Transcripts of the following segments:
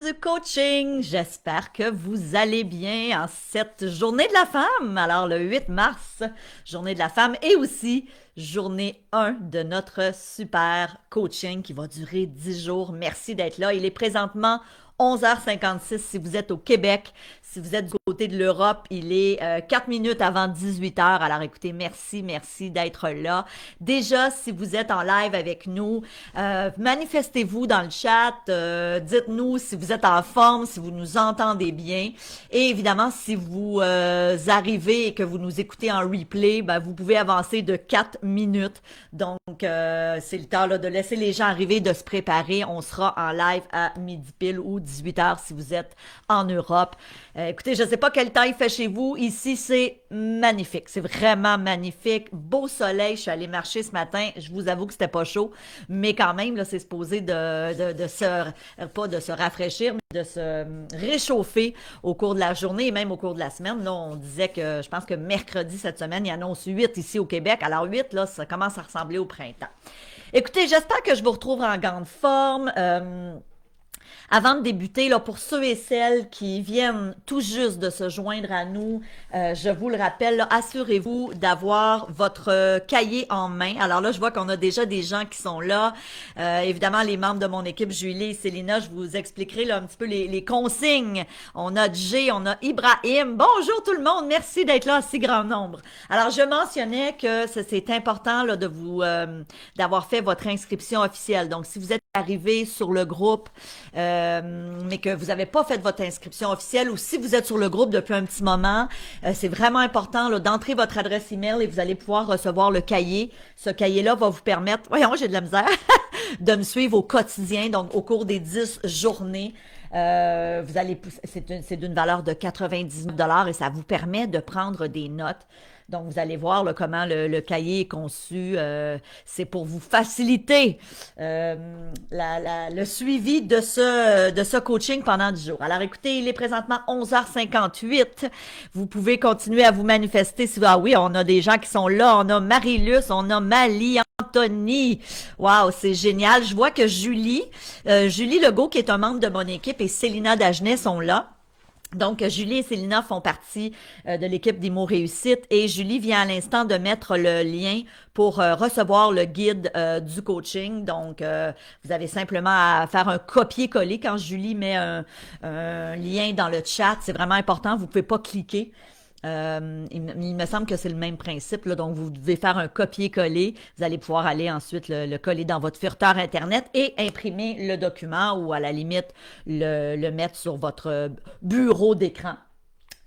du coaching. J'espère que vous allez bien en cette journée de la femme. Alors, le 8 mars, journée de la femme et aussi journée 1 de notre super coaching qui va durer 10 jours. Merci d'être là. Il est présentement 11h56 si vous êtes au Québec. Si vous êtes du côté de l'Europe, il est 4 minutes avant 18h. Alors écoutez, merci d'être là. Déjà, si vous êtes en live avec nous, manifestez-vous dans le chat. Dites-nous si vous êtes en forme, si vous nous entendez bien. Et évidemment, si vous arrivez et que vous nous écoutez en replay, ben, vous pouvez avancer de 4 minutes. Donc, c'est le temps là, de laisser les gens arriver, de se préparer. On sera en live à midi pile ou 18h si vous êtes en Europe. Écoutez, je ne sais pas quel temps il fait chez vous. Ici, c'est magnifique. C'est vraiment magnifique. Beau soleil. Je suis allée marcher ce matin. Je vous avoue que c'était pas chaud, mais quand même, là, c'est supposé pas de se rafraîchir, mais de se réchauffer au cours de la journée et même au cours de la semaine. Là, on disait que, je pense que mercredi cette semaine, il annonce 8 ici au Québec. Alors 8, là, ça commence à ressembler au printemps. Écoutez, j'espère que je vous retrouve en grande forme. Avant de débuter, là, pour ceux et celles qui viennent tout juste de se joindre à nous, je vous le rappelle, là, assurez-vous d'avoir votre cahier en main. Alors là, je vois qu'on a déjà des gens qui sont là. Évidemment, les membres de mon équipe, Julie et Célina, je vous expliquerai là, un petit peu les consignes. On a Jay, on a Ibrahim. Bonjour tout le monde, merci d'être là en si grand nombre. Alors, je mentionnais que c'est important là, de vous d'avoir fait votre inscription officielle. Donc, si vous êtes arrivé sur le groupe, mais que vous n'avez pas fait votre inscription officielle ou si vous êtes sur le groupe depuis un petit moment, c'est vraiment important là, d'entrer votre adresse email et vous allez pouvoir recevoir le cahier. Ce cahier-là va vous permettre, voyons, j'ai de la misère, de me suivre au quotidien, donc au cours des 10 journées. Vous allez, c'est d'une valeur de 99 et ça vous permet de prendre des notes. Donc, vous allez voir là, comment le cahier est conçu. C'est pour vous faciliter le suivi de ce coaching pendant 10 jours. Alors, écoutez, il est présentement 11h58. Vous pouvez continuer à vous manifester. Ah oui, on a des gens qui sont là. On a Marie-Luce, on a Mali, Anthony. Wow, c'est génial. Je vois que Julie Legault, qui est un membre de mon équipe, et Célina Dagenet sont là. Donc, Julie et Célina font partie de l'équipe des mots réussite et Julie vient à l'instant de mettre le lien pour recevoir le guide du coaching. Donc, vous avez simplement à faire un copier-coller quand Julie met un lien dans le chat. C'est vraiment important, vous pouvez pas cliquer. Il me semble que c'est le même principe, là, donc vous devez faire un copier-coller. Vous allez pouvoir aller ensuite le coller dans votre furteur Internet et imprimer le document ou à la limite le mettre sur votre bureau d'écran.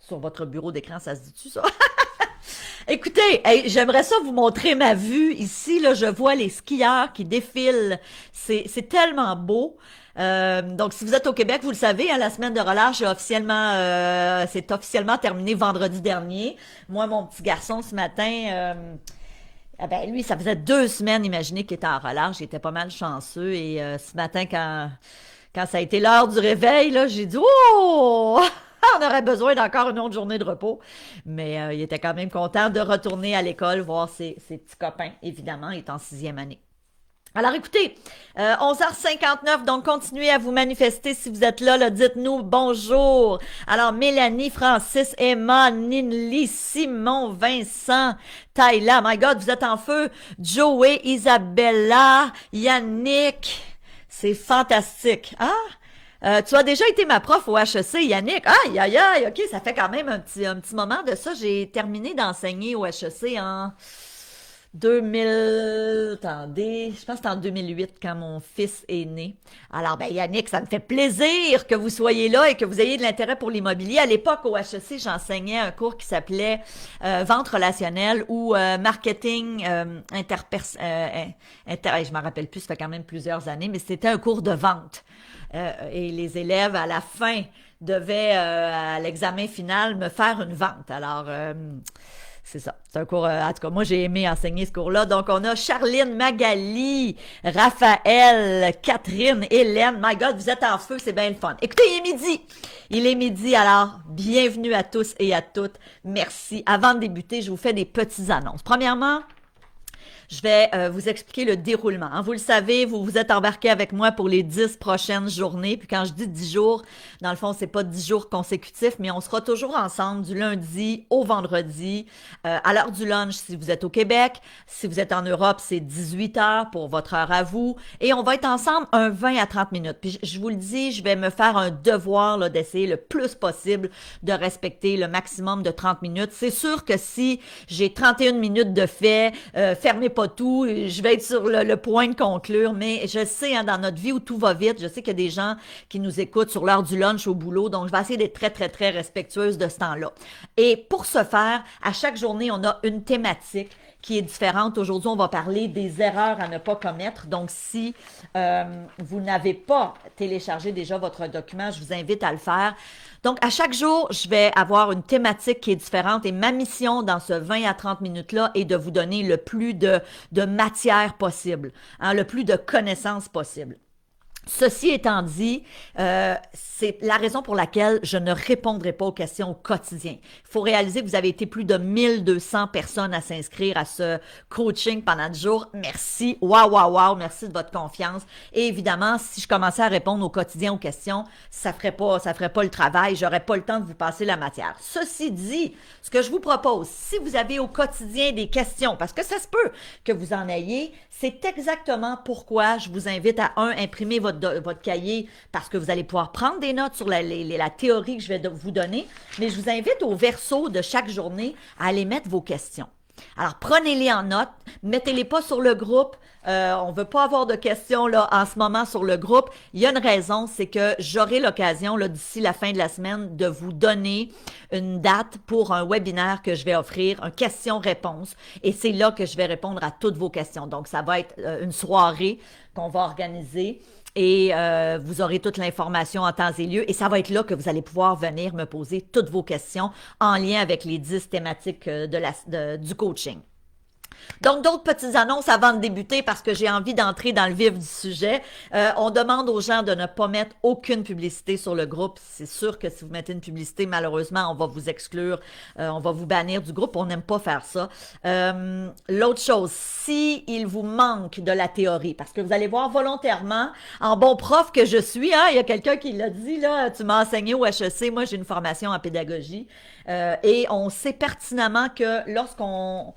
Sur votre bureau d'écran, ça se dit-tu ça? Écoutez, hey, j'aimerais ça vous montrer ma vue. Ici, là, je vois les skieurs qui défilent. C'est tellement beau. Donc, si vous êtes au Québec, vous le savez, hein, la semaine de relâche c'est officiellement terminé vendredi dernier. Moi, mon petit garçon, ce matin, lui, ça faisait 2 semaines, imaginez qu'il était en relâche. Il était pas mal chanceux. Et ce matin, quand ça a été l'heure du réveil, là, j'ai dit « Oh! » On aurait besoin d'encore une autre journée de repos. Mais il était quand même content de retourner à l'école, voir ses petits copains. Évidemment, il est en 6e année. Alors écoutez, 11h59, donc continuez à vous manifester si vous êtes là, dites-nous bonjour. Alors Mélanie, Francis, Emma, Ninli, Simon, Vincent, Tyla, my God, vous êtes en feu. Joey, Isabella, Yannick, c'est fantastique. Ah, tu as déjà été ma prof au HEC, Yannick. Aïe, aïe, aïe, ok, ça fait quand même un petit moment de ça. J'ai terminé d'enseigner au HEC en 2000, attendez, je pense que c'était en 2008 quand mon fils est né. Alors, ben Yannick, ça me fait plaisir que vous soyez là et que vous ayez de l'intérêt pour l'immobilier. À l'époque, au HEC, j'enseignais un cours qui s'appelait Vente relationnelle ou Marketing je m'en rappelle plus, ça fait quand même plusieurs années, mais c'était un cours de vente. Et les élèves, à la fin, devaient, à l'examen final, me faire une vente. Alors, c'est ça. C'est un cours, en tout cas, moi, j'ai aimé enseigner ce cours-là. Donc, on a Charline, Magali, Raphaël, Catherine, Hélène. My God, vous êtes en feu, c'est bien le fun. Écoutez, il est midi. Il est midi, alors, bienvenue à tous et à toutes. Merci. Avant de débuter, je vous fais des petites annonces. Premièrement, je vais vous expliquer le déroulement. Hein. Vous le savez, vous vous êtes embarqué avec moi pour les 10 prochaines journées. Puis quand je dis 10 jours, dans le fond, c'est pas 10 jours consécutifs, mais on sera toujours ensemble du lundi au vendredi, à l'heure du lunch si vous êtes au Québec. Si vous êtes en Europe, c'est 18 heures pour votre heure à vous. Et on va être ensemble un 20 à 30 minutes. Puis je vous le dis, je vais me faire un devoir là, d'essayer le plus possible de respecter le maximum de 30 minutes. C'est sûr que si j'ai 31 minutes de fait, fermez pas tout, je vais être sur le point de conclure, mais je sais, hein, dans notre vie où tout va vite, je sais qu'il y a des gens qui nous écoutent sur l'heure du lunch au boulot, donc je vais essayer d'être très, très, très respectueuse de ce temps-là. Et pour ce faire, à chaque journée, on a une thématique qui est différente. Aujourd'hui, on va parler des erreurs à ne pas commettre. Donc, si vous n'avez pas téléchargé déjà votre document, je vous invite à le faire. Donc, à chaque jour, je vais avoir une thématique qui est différente et ma mission dans ce 20 à 30 minutes-là est de vous donner le plus de matière possible, hein, le plus de connaissances possible. Ceci étant dit, c'est la raison pour laquelle je ne répondrai pas aux questions au quotidien. Il faut réaliser que vous avez été plus de 1200 personnes à s'inscrire à ce coaching pendant 10 jours. Merci. Waouh, waouh, waouh. Merci de votre confiance. Et évidemment, si je commençais à répondre au quotidien aux questions, ça ferait pas le travail. J'aurais pas le temps de vous passer la matière. Ceci dit, ce que je vous propose, si vous avez au quotidien des questions, parce que ça se peut que vous en ayez, c'est exactement pourquoi je vous invite à imprimer votre cahier parce que vous allez pouvoir prendre des notes sur la théorie que je vais vous donner, mais je vous invite au verso de chaque journée à aller mettre vos questions. Alors, prenez-les en note, mettez-les pas sur le groupe. On veut pas avoir de questions là en ce moment sur le groupe. Il y a une raison, c'est que j'aurai l'occasion là d'ici la fin de la semaine de vous donner une date pour un webinaire que je vais offrir, un question-réponse. Et c'est là que je vais répondre à toutes vos questions. Donc, ça va être une soirée qu'on va organiser. Et vous aurez toute l'information en temps et lieu. Et ça va être là que vous allez pouvoir venir me poser toutes vos questions en lien avec les 10 thématiques du coaching. Donc, d'autres petites annonces avant de débuter parce que j'ai envie d'entrer dans le vif du sujet. On demande aux gens de ne pas mettre aucune publicité sur le groupe. C'est sûr que si vous mettez une publicité, malheureusement, on va vous exclure, on va vous bannir du groupe. On n'aime pas faire ça. L'autre chose, si il vous manque de la théorie, parce que vous allez voir volontairement, en bon prof que je suis, hein, il y a quelqu'un qui l'a dit, là, tu m'as enseigné au HEC, moi j'ai une formation en pédagogie, et on sait pertinemment que lorsqu'on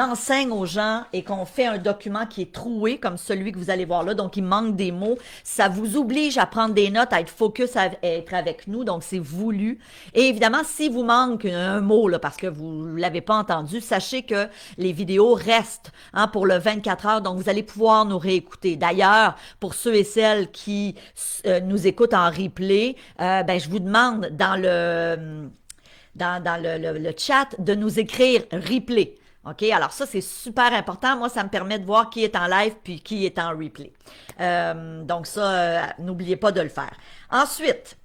enseigne aux gens et qu'on fait un document qui est troué, comme celui que vous allez voir là, donc il manque des mots, ça vous oblige à prendre des notes, à être focus, à être avec nous, donc c'est voulu. Et évidemment, si vous manque un mot, là, parce que vous ne l'avez pas entendu, sachez que les vidéos restent hein, pour le 24 heures, donc vous allez pouvoir nous réécouter. D'ailleurs, pour ceux et celles qui nous écoutent en replay, ben, je vous demande dans le chat de nous écrire replay. OK? Alors ça, c'est super important. Moi, ça me permet de voir qui est en live puis qui est en replay. Donc ça, n'oubliez pas de le faire. Ensuite,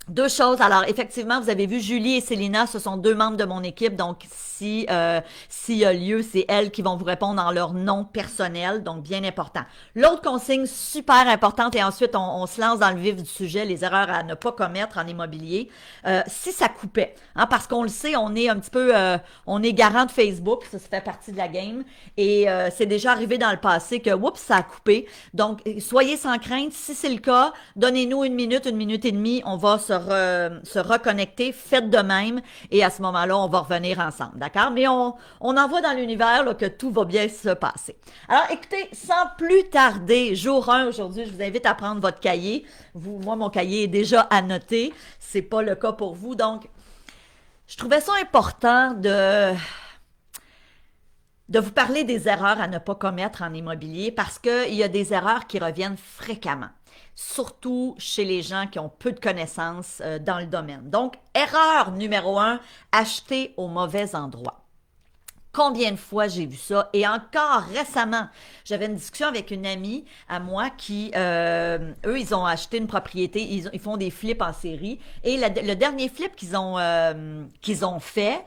deux choses. Alors, effectivement, vous avez vu Julie et Célina, ce sont deux membres de mon équipe. Donc, s'il y a lieu, c'est elles qui vont vous répondre en leur nom personnel. Donc, bien important. L'autre consigne super importante, et ensuite, on se lance dans le vif du sujet, les erreurs à ne pas commettre en immobilier. Si ça coupait, hein, parce qu'on le sait, on est un petit peu, on est garant de Facebook, ça fait partie de la game. Et c'est déjà arrivé dans le passé que, oups, ça a coupé. Donc, soyez sans crainte. Si c'est le cas, donnez-nous une minute et demie. On va se reconnecter, faites de même, et à ce moment-là, on va revenir ensemble, d'accord? Mais on envoie dans l'univers là, que tout va bien se passer. Alors, écoutez, sans plus tarder, jour 1 aujourd'hui, je vous invite à prendre votre cahier. Moi, mon cahier est déjà annoté, c'est pas le cas pour vous, donc je trouvais ça important de vous parler des erreurs à ne pas commettre en immobilier parce qu'il y a des erreurs qui reviennent fréquemment, surtout chez les gens qui ont peu de connaissances dans le domaine. Donc, erreur numéro 1, acheter au mauvais endroit. Combien de fois j'ai vu ça? Et encore récemment, j'avais une discussion avec une amie à moi qui, eux, ils ont acheté une propriété, ils font des flips en série. Et le dernier flip qu'ils ont fait,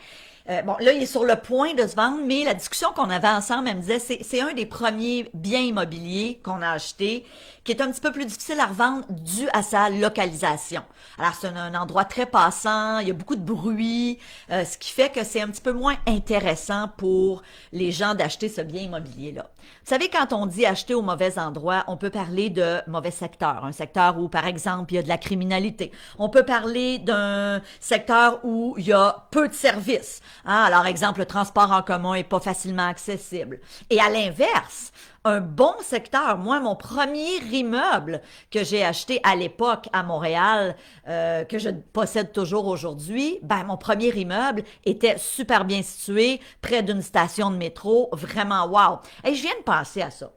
Bon, là, il est sur le point de se vendre, mais la discussion qu'on avait ensemble, elle me disait, c'est un des premiers biens immobiliers qu'on a acheté, qui est un petit peu plus difficile à revendre dû à sa localisation. Alors, c'est un endroit très passant, il y a beaucoup de bruit, ce qui fait que c'est un petit peu moins intéressant pour les gens d'acheter ce bien immobilier-là. Vous savez, quand on dit acheter au mauvais endroit, on peut parler de mauvais secteur. Un secteur où, par exemple, il y a de la criminalité. On peut parler d'un secteur où il y a peu de services. Hein? Alors, exemple, le transport en commun est pas facilement accessible. Et à l'inverse, un bon secteur. Moi, mon premier immeuble que j'ai acheté à l'époque à Montréal, que je possède toujours aujourd'hui, ben mon premier immeuble était super bien situé, près d'une station de métro, vraiment wow. Et je viens de penser à ça.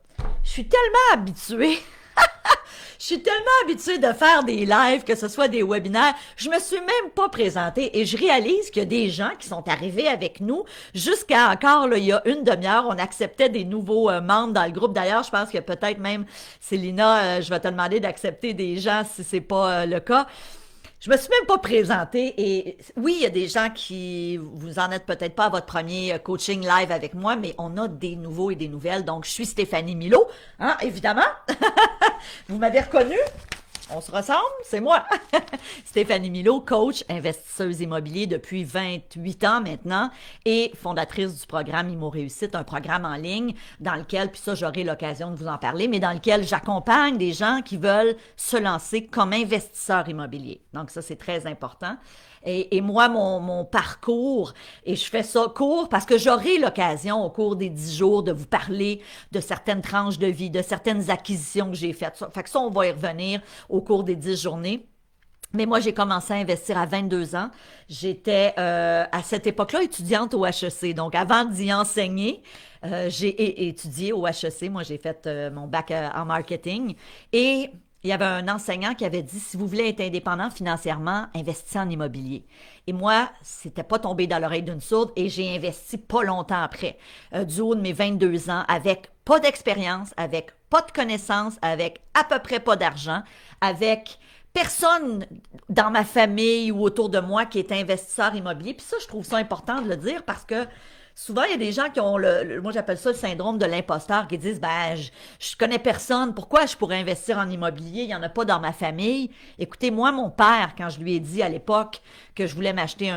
Je suis tellement habituée. Je suis tellement habituée de faire des lives, que ce soit des webinaires, je me suis même pas présentée et je réalise qu'il y a des gens qui sont arrivés avec nous jusqu'à encore, là, il y a une demi-heure, on acceptait des nouveaux membres dans le groupe. D'ailleurs, je pense que peut-être même, Célina, je vais te demander d'accepter des gens si c'est pas le cas. Je me suis même pas présentée et oui, il y a des gens qui, vous en êtes peut-être pas à votre premier coaching live avec moi, mais on a des nouveaux et des nouvelles. Donc, je suis Stéphanie Milot, hein, évidemment. Vous m'avez reconnue? On se ressemble, c'est moi. Stéphanie Milot, coach, investisseuse immobilier depuis 28 ans maintenant et fondatrice du programme Immo Réussite, un programme en ligne dans lequel, puis ça j'aurai l'occasion de vous en parler, mais dans lequel j'accompagne des gens qui veulent se lancer comme investisseurs immobiliers. Donc ça c'est très important. Et moi, mon parcours, et je fais ça court parce que j'aurai l'occasion au cours des 10 jours de vous parler de certaines tranches de vie, de certaines acquisitions que j'ai faites. Fait que ça, on va y revenir au cours des 10 journées. Mais moi, j'ai commencé à investir à 22 ans. J'étais à cette époque-là étudiante au HEC. Donc, avant d'y enseigner, j'ai étudié au HEC. Moi, j'ai fait mon bac en marketing. Et il y avait un enseignant qui avait dit, si vous voulez être indépendant financièrement, investissez en immobilier. Et moi, c'était pas tombé dans l'oreille d'une sourde et j'ai investi pas longtemps après, du haut de mes 22 ans, avec pas d'expérience, avec pas de connaissances, avec à peu près pas d'argent, avec personne dans ma famille ou autour de moi qui est investisseur immobilier. Puis ça, je trouve ça important de le dire parce que souvent, il y a des gens qui ont moi j'appelle ça le syndrome de l'imposteur, qui disent, ben, je connais personne, pourquoi je pourrais investir en immobilier, il n'y en a pas dans ma famille. Écoutez, moi, mon père, quand je lui ai dit à l'époque que je voulais m'acheter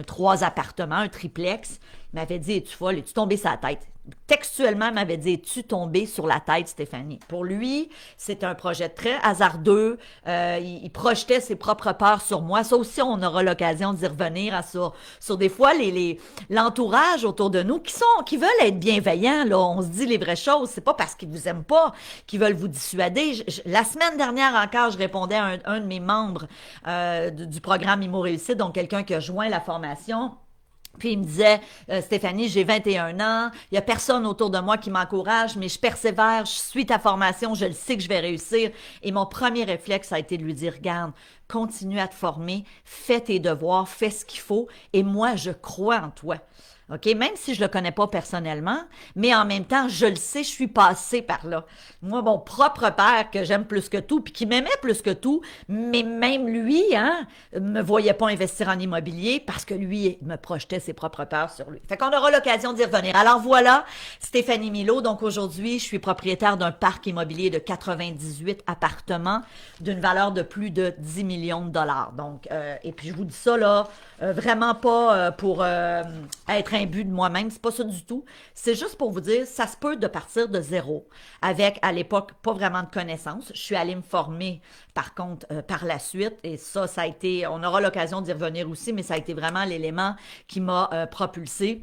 3 appartements, un triplex, il m'avait dit, es-tu folle, es-tu tombée sur la tête? Textuellement, il m'avait dit, es-tu tombée sur la tête, Stéphanie? Pour lui, c'est un projet très hasardeux. Il projetait ses propres peurs sur moi. Ça aussi, on aura l'occasion d'y revenir sur des fois l'entourage autour de nous qui veulent être bienveillants. Là, on se dit les vraies choses. C'est pas parce qu'ils vous aiment pas qu'ils veulent vous dissuader. La semaine dernière encore, je répondais à un de mes membres du programme Immo Réussite, donc quelqu'un qui a joint la formation. Puis il me disait, Stéphanie, j'ai 21 ans, il y a personne autour de moi qui m'encourage, mais je persévère, je suis ta formation, je le sais que je vais réussir. Et mon premier réflexe a été de lui dire, regarde, continue à te former, fais tes devoirs, fais ce qu'il faut, et moi, je crois en toi. OK? Même si je le connais pas personnellement, mais en même temps, je le sais, je suis passée par là. Moi, mon propre père, que j'aime plus que tout, puis qui m'aimait plus que tout, mais même lui, hein, me voyait pas investir en immobilier parce que lui, il me projetait ses propres peurs sur lui. Fait qu'on aura l'occasion d'y revenir. Alors voilà, Stéphanie Milot. Donc aujourd'hui, je suis propriétaire d'un parc immobilier de 98 appartements d'une valeur de plus de 10 millions de dollars. Donc, et puis je vous dis ça là, vraiment pas pour être un but de moi-même, c'est pas ça du tout. C'est juste pour vous dire, ça se peut de partir de zéro, avec à l'époque pas vraiment de connaissances. Je suis allée me former par contre par la suite, et ça a été, on aura l'occasion d'y revenir aussi, mais ça a été vraiment l'élément qui m'a propulsé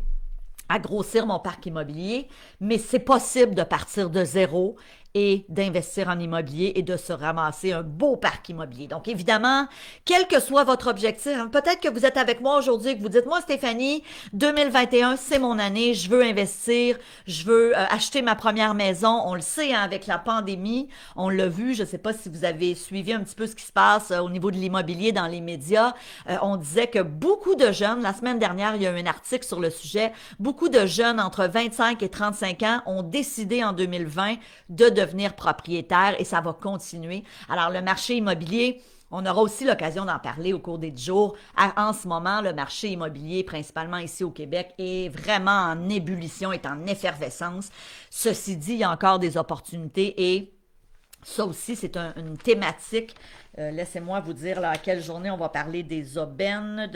à grossir mon parc immobilier. Mais c'est possible de partir de zéro et d'investir en immobilier et de se ramasser un beau parc immobilier. Donc, évidemment, quel que soit votre objectif, hein, peut-être que vous êtes avec moi aujourd'hui et que vous dites, moi, Stéphanie, 2021, c'est mon année, je veux investir, je veux acheter ma première maison. On le sait, hein, avec la pandémie, on l'a vu, je ne sais pas si vous avez suivi un petit peu ce qui se passe au niveau de l'immobilier dans les médias. On disait que beaucoup de jeunes, la semaine dernière, il y a eu un article sur le sujet, beaucoup de jeunes entre 25 et 35 ans ont décidé en 2020 de devenir propriétaires et ça va continuer. Alors, le marché immobilier, On aura aussi l'occasion d'en parler au cours des jours. En ce moment, le marché immobilier, principalement ici au Québec, est vraiment en ébullition, est en effervescence. Ceci dit, il y a encore des opportunités et ça aussi, c'est une thématique. Laissez-moi vous dire là, à quelle journée on va parler des aubaines.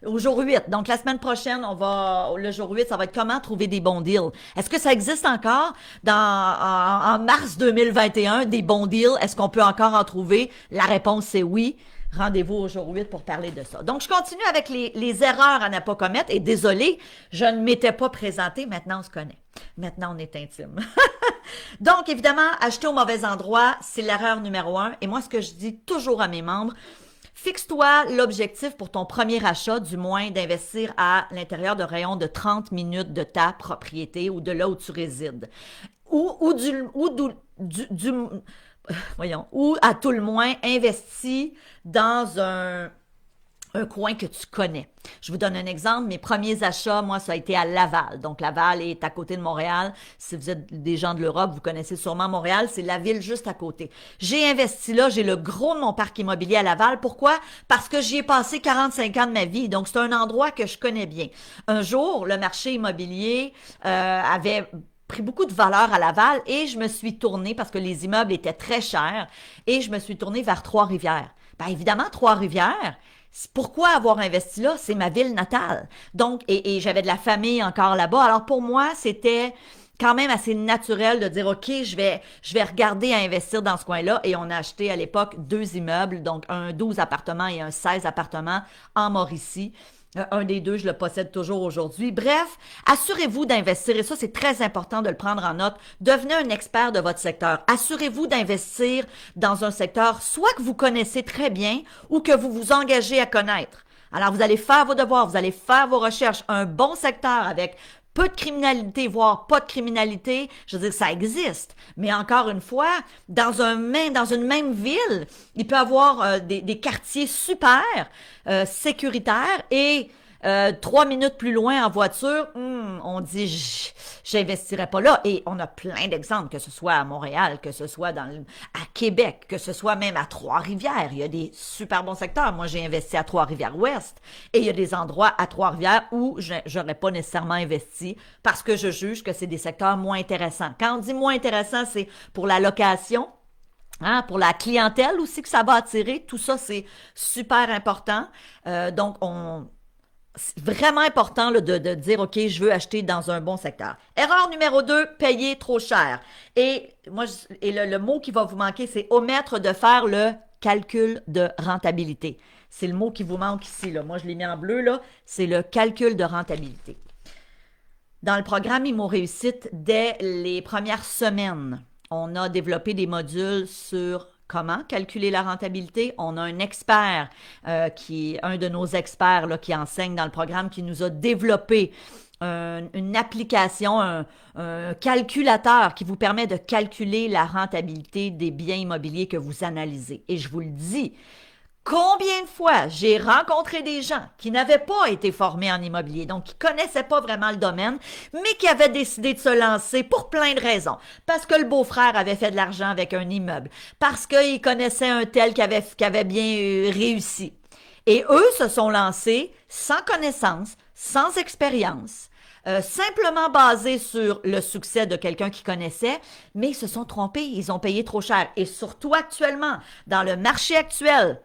Au jour 8. Donc, la semaine prochaine, le jour 8, ça va être comment trouver des bons deals. Est-ce que ça existe encore en mars 2021, des bons deals? Est-ce qu'on peut encore en trouver? La réponse, c'est oui. Rendez-vous au jour 8 pour parler de ça. Donc, je continue avec les erreurs à ne pas commettre. Et désolé, je ne m'étais pas présentée. Maintenant, on se connaît. Maintenant, on est intime. Donc, évidemment, acheter au mauvais endroit, c'est l'erreur numéro 1. Et moi, ce que je dis toujours à mes membres, fixe-toi l'objectif pour ton premier achat, du moins d'investir à l'intérieur de rayons de 30 minutes de ta propriété ou de là où tu résides. Ou à tout le moins, investis dans un coin que tu connais. Je vous donne un exemple. Mes premiers achats, moi, ça a été à Laval. Donc, Laval est à côté de Montréal. Si vous êtes des gens de l'Europe, vous connaissez sûrement Montréal. C'est la ville juste à côté. J'ai investi là. J'ai le gros de mon parc immobilier à Laval. Pourquoi? Parce que j'y ai passé 45 ans de ma vie. Donc, c'est un endroit que je connais bien. Un jour, le marché immobilier avait pris beaucoup de valeur à Laval et je me suis tournée parce que les immeubles étaient très chers et je me suis tournée vers Trois-Rivières. Bien évidemment, Trois-Rivières, pourquoi avoir investi là? C'est ma ville natale. Donc, et j'avais de la famille encore là-bas. Alors pour moi, c'était quand même assez naturel de dire, OK, je vais regarder à investir dans ce coin-là. Et on a acheté à l'époque 2 immeubles, donc un 12 appartements et un 16 appartements en Mauricie. Un des 2, je le possède toujours aujourd'hui. Bref, assurez-vous d'investir, et ça, c'est très important de le prendre en note. Devenez un expert de votre secteur. Assurez-vous d'investir dans un secteur soit que vous connaissez très bien ou que vous vous engagez à connaître. Alors, vous allez faire vos devoirs, vous allez faire vos recherches. Un bon secteur avec peu de criminalité, voire pas de criminalité, je veux dire, ça existe. Mais encore une fois, dans une même ville, il peut y avoir des quartiers super sécuritaires et 3 minutes plus loin en voiture, on dit j'investirais pas là. Et on a plein d'exemples, que ce soit à Montréal, que ce soit à Québec, que ce soit même à Trois-Rivières. Il y a des super bons secteurs. Moi, j'ai investi à Trois-Rivières-Ouest et il y a des endroits à Trois-Rivières où j'aurais pas nécessairement investi parce que je juge que c'est des secteurs moins intéressants. Quand on dit moins intéressant, c'est pour la location. Pour la clientèle aussi que ça va attirer. Tout ça, c'est super important. Donc, c'est vraiment important là, de dire, OK, je veux acheter dans un bon secteur. Erreur numéro 2, payer trop cher. Et le mot qui va vous manquer, c'est omettre de faire le calcul de rentabilité. C'est le mot qui vous manque ici. Là. Moi, je l'ai mis en bleu. Là. C'est le calcul de rentabilité. Dans le programme Immo Réussite, dès les premières semaines, on a développé des modules sur comment calculer la rentabilité. On a un expert, un de nos experts là, qui enseigne dans le programme, qui nous a développé une application, un calculateur qui vous permet de calculer la rentabilité des biens immobiliers que vous analysez. Et je vous le dis, combien de fois j'ai rencontré des gens qui n'avaient pas été formés en immobilier, donc qui connaissaient pas vraiment le domaine, mais qui avaient décidé de se lancer pour plein de raisons. Parce que le beau-frère avait fait de l'argent avec un immeuble, parce qu'il connaissait un tel qui avait bien réussi. Et eux se sont lancés sans connaissance, sans expérience, simplement basés sur le succès de quelqu'un qui connaissait, mais ils se sont trompés, ils ont payé trop cher. Et surtout actuellement, dans le marché actuel,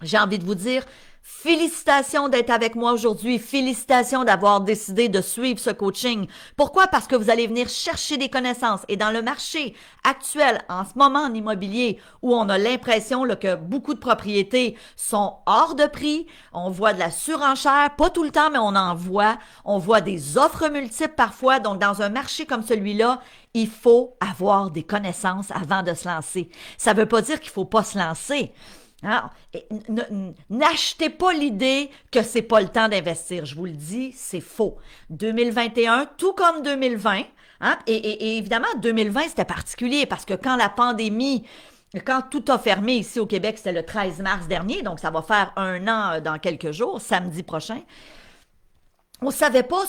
j'ai envie de vous dire, félicitations d'être avec moi aujourd'hui. Félicitations d'avoir décidé de suivre ce coaching. Pourquoi? Parce que vous allez venir chercher des connaissances. Et dans le marché actuel, en ce moment en immobilier, où on a l'impression là, que beaucoup de propriétés sont hors de prix, on voit de la surenchère, pas tout le temps, mais on en voit. On voit des offres multiples parfois. Donc, dans un marché comme celui-là, il faut avoir des connaissances avant de se lancer. Ça ne veut pas dire qu'il ne faut pas se lancer. N'achetez pas l'idée que c'est pas le temps d'investir. Je vous le dis, c'est faux. 2021, tout comme 2020, et évidemment, 2020, c'était particulier parce que quand la pandémie, quand tout a fermé ici au Québec, c'était le 13 mars dernier, donc ça va faire 1 an dans quelques jours, samedi prochain. On savait pas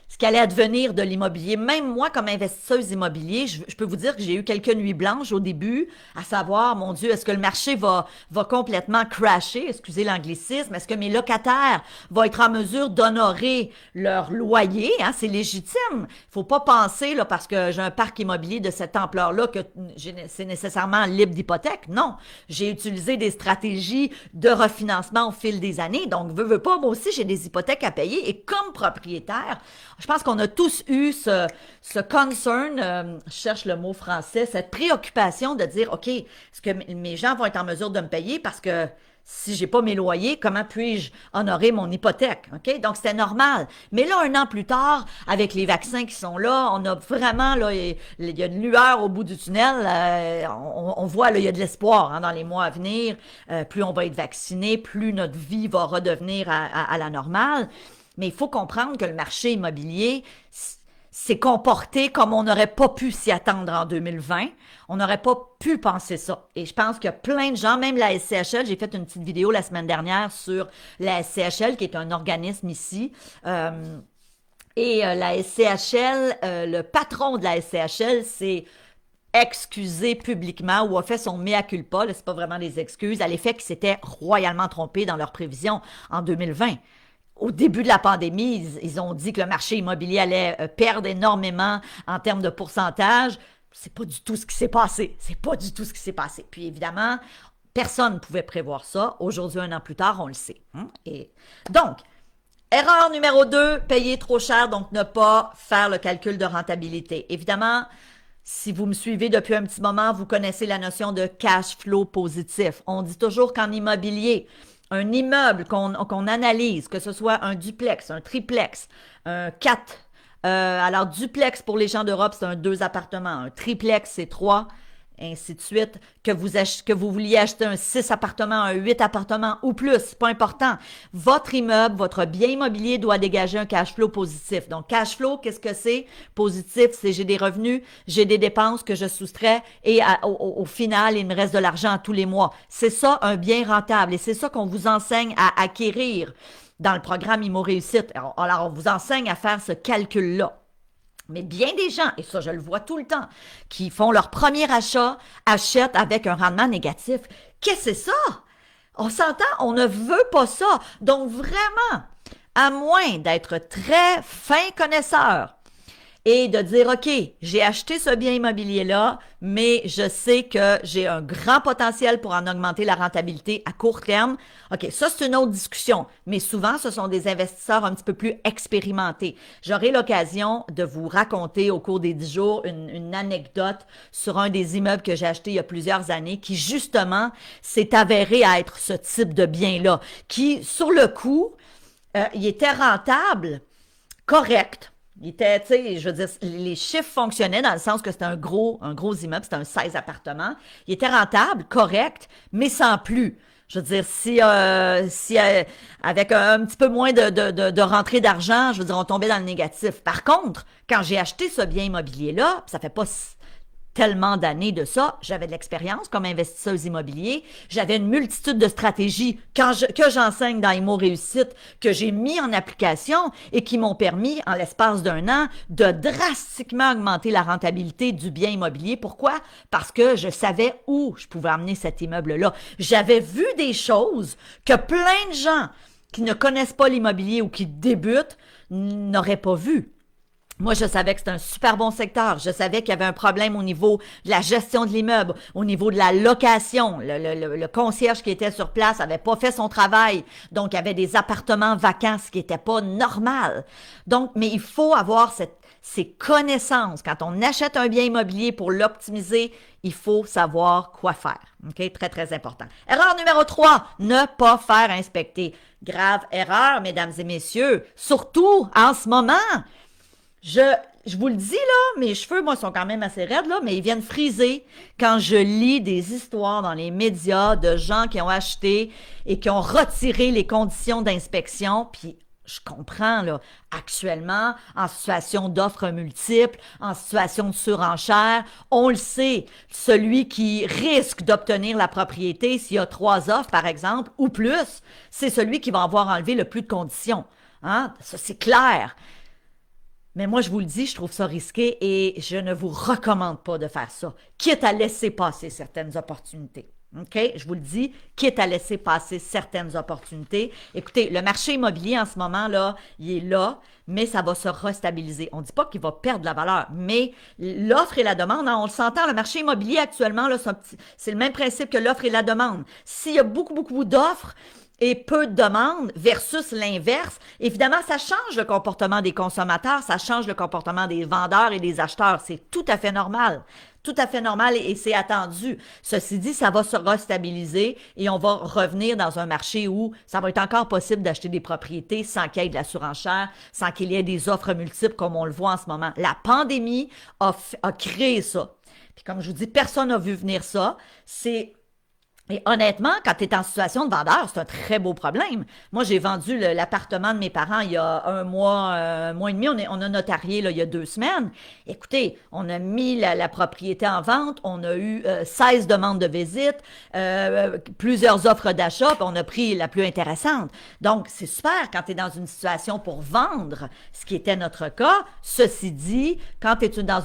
ce qui allait advenir de l'immobilier. Même moi, comme investisseuse immobilier, je peux vous dire que j'ai eu quelques nuits blanches au début, à savoir, mon Dieu, est-ce que le marché va complètement crasher, excusez l'anglicisme, est-ce que mes locataires vont être en mesure d'honorer leur loyer, hein, c'est légitime. Faut pas penser, là, parce que j'ai un parc immobilier de cette ampleur-là, que c'est nécessairement libre d'hypothèque. Non, j'ai utilisé des stratégies de refinancement au fil des années, donc veux pas, moi aussi, j'ai des hypothèques à payer, et comme propriétaire, je pense qu'on a tous eu ce concern, je cherche le mot français, cette préoccupation de dire, OK, est-ce que mes gens vont être en mesure de me payer parce que si j'ai pas mes loyers, comment puis-je honorer mon hypothèque? OK? Donc, c'était normal. Mais là, un an plus tard, avec les vaccins qui sont là, on a vraiment, là, il y a une lueur au bout du tunnel. On voit, là, il y a de l'espoir hein, dans les mois à venir. Plus on va être vacciné, plus notre vie va redevenir à la normale. Mais il faut comprendre que le marché immobilier s'est comporté comme on n'aurait pas pu s'y attendre en 2020. On n'aurait pas pu penser ça. Et je pense qu'il y a plein de gens, même la SCHL, j'ai fait une petite vidéo la semaine dernière sur la SCHL, qui est un organisme ici. La SCHL, le patron de la SCHL, s'est excusé publiquement ou a fait son mea culpa, là, c'est pas vraiment des excuses, à l'effet qu'ils s'étaient royalement trompés dans leurs prévisions en 2020. Au début de la pandémie, ils ont dit que le marché immobilier allait perdre énormément en termes de pourcentage. C'est pas du tout ce qui s'est passé. C'est pas du tout ce qui s'est passé. Puis évidemment, personne ne pouvait prévoir ça. Aujourd'hui, un an plus tard, on le sait. Et donc, erreur numéro 2, payer trop cher, donc ne pas faire le calcul de rentabilité. Évidemment, si vous me suivez depuis un petit moment, vous connaissez la notion de cash flow positif. On dit toujours qu'en immobilier, un immeuble qu'on analyse, que ce soit un duplex, un triplex, un 4. Alors, duplex pour les gens d'Europe, c'est un 2 appartements. Un triplex, c'est 3, ainsi de suite. Que vous vouliez acheter un 6 appartements, un 8 appartements ou plus, c'est pas important. Votre immeuble, votre bien immobilier doit dégager un cash flow positif. Donc, cash flow, qu'est-ce que c'est? Positif, c'est j'ai des revenus, j'ai des dépenses que je soustrais et au final, il me reste de l'argent tous les mois. C'est ça, un bien rentable. Et c'est ça qu'on vous enseigne à acquérir dans le programme Immo Réussite. Alors, on vous enseigne à faire ce calcul-là. Mais bien des gens, et ça je le vois tout le temps, qui font leur premier achat, achètent avec un rendement négatif. Qu'est-ce que c'est ça? On s'entend, on ne veut pas ça. Donc vraiment, à moins d'être très fin connaisseur et de dire, OK, j'ai acheté ce bien immobilier-là, mais je sais que j'ai un grand potentiel pour en augmenter la rentabilité à court terme. OK, ça, c'est une autre discussion, mais souvent, ce sont des investisseurs un petit peu plus expérimentés. J'aurai l'occasion de vous raconter au cours des 10 jours une anecdote sur un des immeubles que j'ai acheté il y a plusieurs années qui, justement, s'est avéré à être ce type de bien-là, qui, sur le coup, il était rentable, correct. Il était, tu sais, je veux dire, les chiffres fonctionnaient dans le sens que c'était un gros immeuble, c'était un 16 appartements. Il était rentable, correct, mais sans plus. Je veux dire, si avec un petit peu moins de rentrée d'argent, je veux dire, on tombait dans le négatif. Par contre, quand j'ai acheté ce bien immobilier-là, ça fait pas tellement d'années de ça, j'avais de l'expérience comme investisseuse immobilier, j'avais une multitude de stratégies que j'enseigne dans Immo Réussite, que j'ai mis en application et qui m'ont permis, en l'espace d'un an, de drastiquement augmenter la rentabilité du bien immobilier. Pourquoi? Parce que je savais où je pouvais amener cet immeuble-là. J'avais vu des choses que plein de gens qui ne connaissent pas l'immobilier ou qui débutent n'auraient pas vues. Moi, je savais que c'était un super bon secteur. Je savais qu'il y avait un problème au niveau de la gestion de l'immeuble, au niveau de la location. Le concierge qui était sur place avait pas fait son travail. Donc, il y avait des appartements vacants, ce qui était pas normal. Donc, mais il faut avoir ces connaissances. Quand on achète un bien immobilier pour l'optimiser, il faut savoir quoi faire. OK? Très, très important. Erreur numéro 3, ne pas faire inspecter. Grave erreur, mesdames et messieurs. Surtout en ce moment. Je vous le dis, là, mes cheveux, moi, sont quand même assez raides, là, mais ils viennent friser quand je lis des histoires dans les médias de gens qui ont acheté et qui ont retiré les conditions d'inspection, puis je comprends, là, actuellement, en situation d'offres multiples, en situation de surenchère, on le sait, celui qui risque d'obtenir la propriété s'il y a 3 offres, par exemple, ou plus, c'est celui qui va avoir enlevé le plus de conditions. Hein? Ça, c'est clair. Mais moi, je vous le dis, je trouve ça risqué et je ne vous recommande pas de faire ça, quitte à laisser passer certaines opportunités. OK? Je vous le dis, quitte à laisser passer certaines opportunités. Écoutez, le marché immobilier en ce moment-là, il est là, mais ça va se restabiliser. On ne dit pas qu'il va perdre de la valeur, mais l'offre et la demande, hein, on le s'entend, le marché immobilier actuellement, là, c'est le même principe que l'offre et la demande. S'il y a beaucoup, beaucoup d'offres, et peu de demandes versus l'inverse, évidemment, ça change le comportement des consommateurs, ça change le comportement des vendeurs et des acheteurs. C'est tout à fait normal. Tout à fait normal et c'est attendu. Ceci dit, ça va se restabiliser et on va revenir dans un marché où ça va être encore possible d'acheter des propriétés sans qu'il y ait de la surenchère, sans qu'il y ait des offres multiples comme on le voit en ce moment. La pandémie a créé ça. Puis comme je vous dis, personne n'a vu venir ça. Et honnêtement, quand tu es en situation de vendeur, c'est un très beau problème. Moi, j'ai vendu l'appartement de mes parents il y a un mois et demi. On a notarié là, il y a 2 semaines. Écoutez, on a mis la propriété en vente. On a eu 16 demandes de visite, plusieurs offres d'achat, puis on a pris la plus intéressante. Donc, c'est super quand tu es dans une situation pour vendre, ce qui était notre cas. Ceci dit, quand tu es dans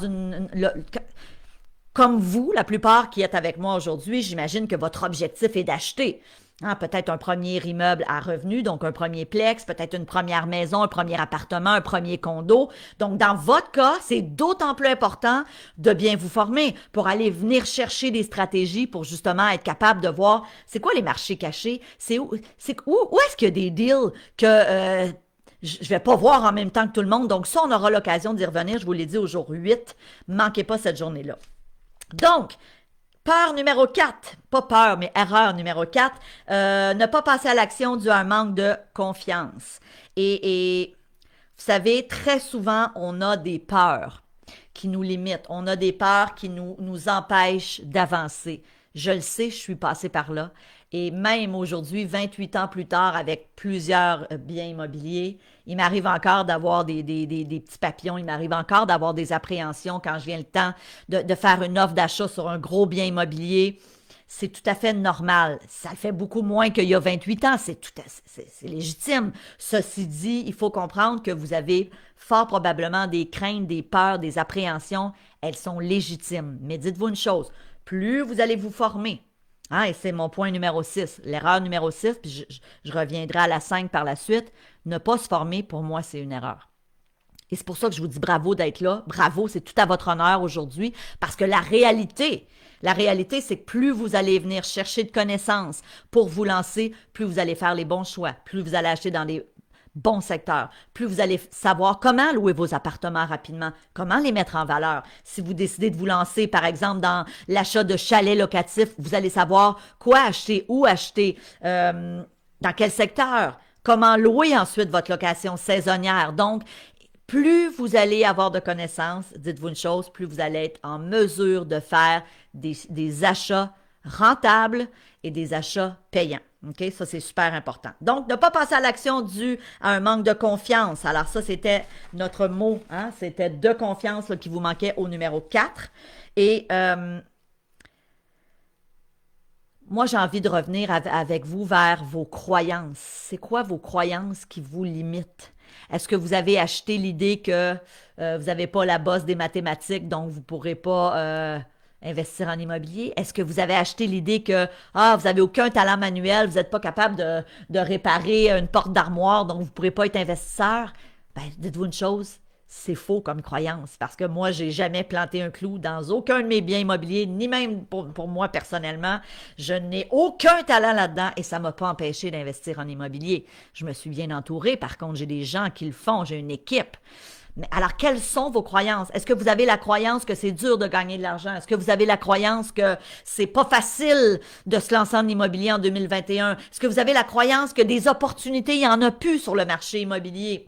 comme vous, la plupart qui êtes avec moi aujourd'hui, j'imagine que votre objectif est d'acheter. Hein, peut-être un premier immeuble à revenu, donc un premier plex, peut-être une première maison, un premier appartement, un premier condo. Donc, dans votre cas, c'est d'autant plus important de bien vous former pour aller venir chercher des stratégies pour justement être capable de voir c'est quoi les marchés cachés, où est-ce qu'il y a des deals que je vais pas voir en même temps que tout le monde. Donc, ça, on aura l'occasion d'y revenir. Je vous l'ai dit au jour 8. Manquez pas cette journée-là. Donc, peur numéro 4, pas peur, mais erreur numéro 4, ne pas passer à l'action dû à un manque de confiance. Et vous savez, très souvent, on a des peurs qui nous limitent. On a des peurs qui nous empêchent d'avancer. Je le sais, je suis passée par là. Et même aujourd'hui, 28 ans plus tard, avec plusieurs biens immobiliers, il m'arrive encore d'avoir des petits papillons, il m'arrive encore d'avoir des appréhensions quand je viens le temps de faire une offre d'achat sur un gros bien immobilier. C'est tout à fait normal. Ça le fait beaucoup moins qu'il y a 28 ans. C'est légitime. Ceci dit, il faut comprendre que vous avez fort probablement des craintes, des peurs, des appréhensions. Elles sont légitimes. Mais dites-vous une chose, plus vous allez vous former, hein, et c'est mon point numéro 6, l'erreur numéro 6, puis je reviendrai à la 5 par la suite. Ne pas se former, pour moi, c'est une erreur. Et c'est pour ça que je vous dis bravo d'être là. Bravo, c'est tout à votre honneur aujourd'hui, parce que la réalité, c'est que plus vous allez venir chercher de connaissances pour vous lancer, plus vous allez faire les bons choix, plus vous allez acheter dans les bons secteurs, plus vous allez savoir comment louer vos appartements rapidement, comment les mettre en valeur. Si vous décidez de vous lancer, par exemple, dans l'achat de chalets locatifs, vous allez savoir quoi acheter, où acheter, dans quel secteur, comment louer ensuite votre location saisonnière. Donc, plus vous allez avoir de connaissances, dites-vous une chose, plus vous allez être en mesure de faire des achats rentables et des achats payants. OK? Ça, c'est super important. Donc, ne pas passer à l'action dû à un manque de confiance. Alors, ça, c'était notre mot. Hein? C'était de confiance là, qui vous manquait au numéro 4. Et moi, j'ai envie de revenir avec vous vers vos croyances. C'est quoi vos croyances qui vous limitent? Est-ce que vous avez acheté l'idée que vous n'avez pas la bosse des mathématiques, donc vous ne pourrez pas investir en immobilier? Est-ce que vous avez acheté l'idée que vous n'avez aucun talent manuel, vous n'êtes pas capable de réparer une porte d'armoire, donc vous ne pourrez pas être investisseur? Ben, dites-vous une chose, c'est faux comme croyance, parce que moi, j'ai jamais planté un clou dans aucun de mes biens immobiliers, ni même pour moi personnellement. Je n'ai aucun talent là-dedans et ça ne m'a pas empêché d'investir en immobilier. Je me suis bien entourée, par contre, j'ai des gens qui le font, j'ai une équipe. Mais alors, quelles sont vos croyances? Est-ce que vous avez la croyance que c'est dur de gagner de l'argent? Est-ce que vous avez la croyance que c'est pas facile de se lancer en immobilier en 2021? Est-ce que vous avez la croyance que des opportunités, il y en a plus sur le marché immobilier?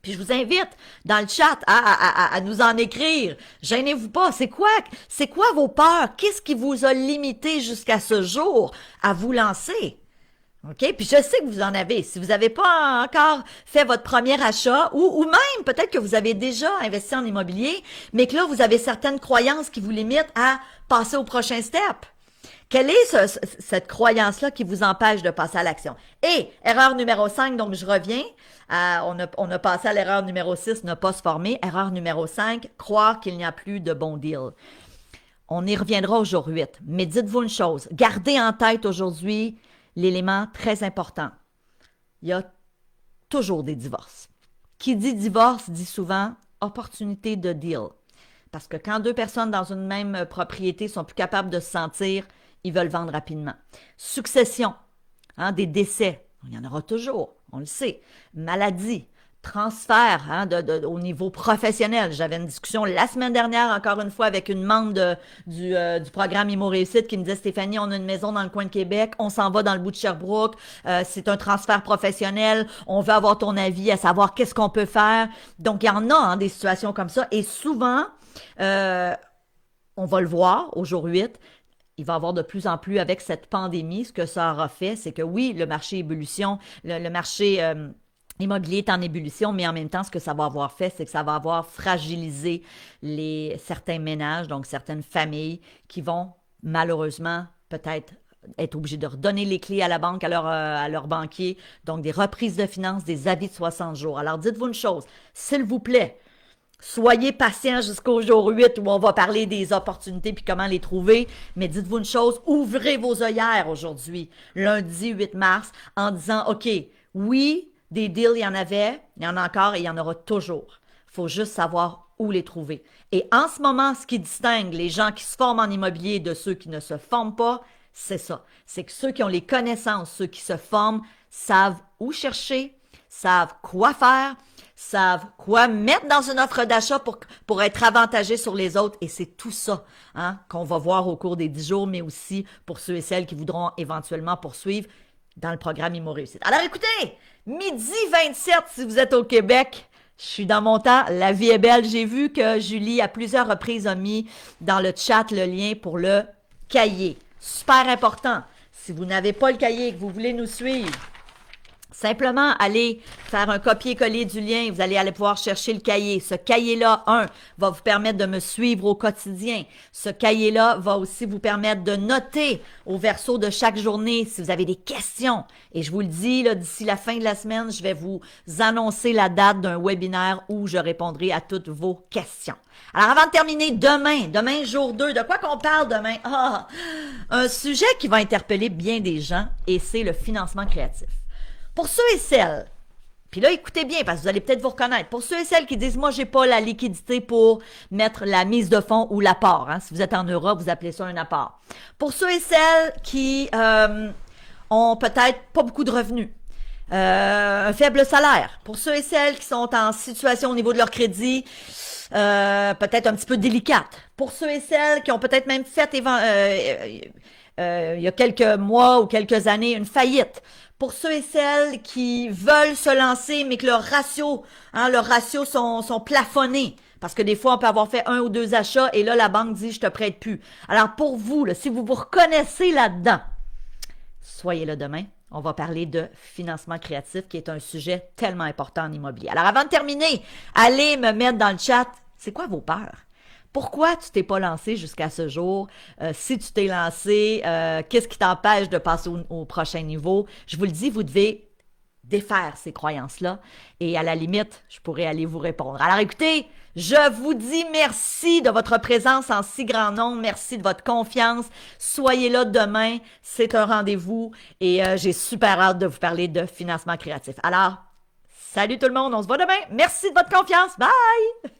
Puis je vous invite dans le chat à nous en écrire. Gênez-vous pas. C'est quoi vos peurs? Qu'est-ce qui vous a limité jusqu'à ce jour à vous lancer? OK? Puis je sais que vous en avez. Si vous n'avez pas encore fait votre premier achat, ou même peut-être que vous avez déjà investi en immobilier, mais que là, vous avez certaines croyances qui vous limitent à passer au prochain step. Quelle est cette croyance-là qui vous empêche de passer à l'action? Et erreur numéro 5, donc je reviens, on a passé à l'erreur numéro 6, ne pas se former. Erreur numéro 5, croire qu'il n'y a plus de bons deals. On y reviendra au jour 8, mais dites-vous une chose, gardez en tête aujourd'hui l'élément très important. Il y a toujours des divorces. Qui dit divorce dit souvent opportunité de deal. Parce que quand deux personnes dans une même propriété sont plus capables de se sentir, ils veulent vendre rapidement. Succession, des décès, il y en aura toujours, on le sait. Maladie, transfert au niveau professionnel. J'avais une discussion la semaine dernière, encore une fois, avec une membre du programme Imo Réussite qui me disait, Stéphanie, on a une maison dans le coin de Québec, on s'en va dans le bout de Sherbrooke, c'est un transfert professionnel, on veut avoir ton avis à savoir qu'est-ce qu'on peut faire. Donc, il y en a des situations comme ça. Et souvent, on va le voir au jour 8, il va y avoir de plus en plus avec cette pandémie, ce que ça aura fait, c'est que oui, le marché ébullition, le marché immobilier est en ébullition, mais en même temps, ce que ça va avoir fait, c'est que ça va avoir fragilisé certains ménages, donc certaines familles qui vont malheureusement peut-être être obligés de redonner les clés à la banque, à leur banquier, donc des reprises de finances, des avis de 60 jours. Alors dites-vous une chose, s'il vous plaît, soyez patient jusqu'au jour 8 où on va parler des opportunités puis comment les trouver. Mais dites-vous une chose, ouvrez vos œillères aujourd'hui, lundi 8 mars, en disant, OK, oui, des deals, il y en avait, il y en a encore et il y en aura toujours. Il faut juste savoir où les trouver. Et en ce moment, ce qui distingue les gens qui se forment en immobilier de ceux qui ne se forment pas, c'est ça. C'est que ceux qui ont les connaissances, ceux qui se forment, savent où chercher, savent quoi faire, savent quoi mettre dans une offre d'achat pour être avantagés sur les autres. Et c'est tout ça qu'on va voir au cours des 10 jours, mais aussi pour ceux et celles qui voudront éventuellement poursuivre dans le programme Imo Réussite. Alors écoutez, midi 27 si vous êtes au Québec, je suis dans mon temps, la vie est belle. J'ai vu que Julie, à plusieurs reprises, a mis dans le chat le lien pour le cahier. Super important. Si vous n'avez pas le cahier et que vous voulez nous suivre, simplement, allez faire un copier-coller du lien. Vous allez aller pouvoir chercher le cahier. Ce cahier-là, va vous permettre de me suivre au quotidien. Ce cahier-là va aussi vous permettre de noter au verso de chaque journée si vous avez des questions. Et je vous le dis, là, d'ici la fin de la semaine, je vais vous annoncer la date d'un webinaire où je répondrai à toutes vos questions. Alors, avant de terminer, demain, jour 2, de quoi qu'on parle demain? Un sujet qui va interpeller bien des gens et c'est le financement créatif. Pour ceux et celles, puis là, écoutez bien, parce que vous allez peut-être vous reconnaître, pour ceux et celles qui disent, moi, j'ai pas la liquidité pour mettre la mise de fonds ou l'apport, si vous êtes en Europe, vous appelez ça un apport. Pour ceux et celles qui ont peut-être pas beaucoup de revenus, un faible salaire, pour ceux et celles qui sont en situation au niveau de leur crédit, peut-être un petit peu délicate, pour ceux et celles qui ont peut-être même fait il y a quelques mois ou quelques années une faillite, pour ceux et celles qui veulent se lancer, mais que leurs ratios sont plafonnés. Parce que des fois, on peut avoir fait 1 ou 2 achats et là, la banque dit, je te prête plus. Alors, pour vous, là, si vous vous reconnaissez là-dedans, soyez là demain. On va parler de financement créatif, qui est un sujet tellement important en immobilier. Alors, avant de terminer, allez me mettre dans le chat, c'est quoi vos peurs? Pourquoi tu t'es pas lancé jusqu'à ce jour? Si tu t'es lancé, qu'est-ce qui t'empêche de passer au prochain niveau? Je vous le dis, vous devez défaire ces croyances-là et à la limite, je pourrais aller vous répondre. Alors écoutez, je vous dis merci de votre présence en si grand nombre, merci de votre confiance. Soyez là demain, c'est un rendez-vous et j'ai super hâte de vous parler de financement créatif. Alors, salut tout le monde, on se voit demain. Merci de votre confiance, bye!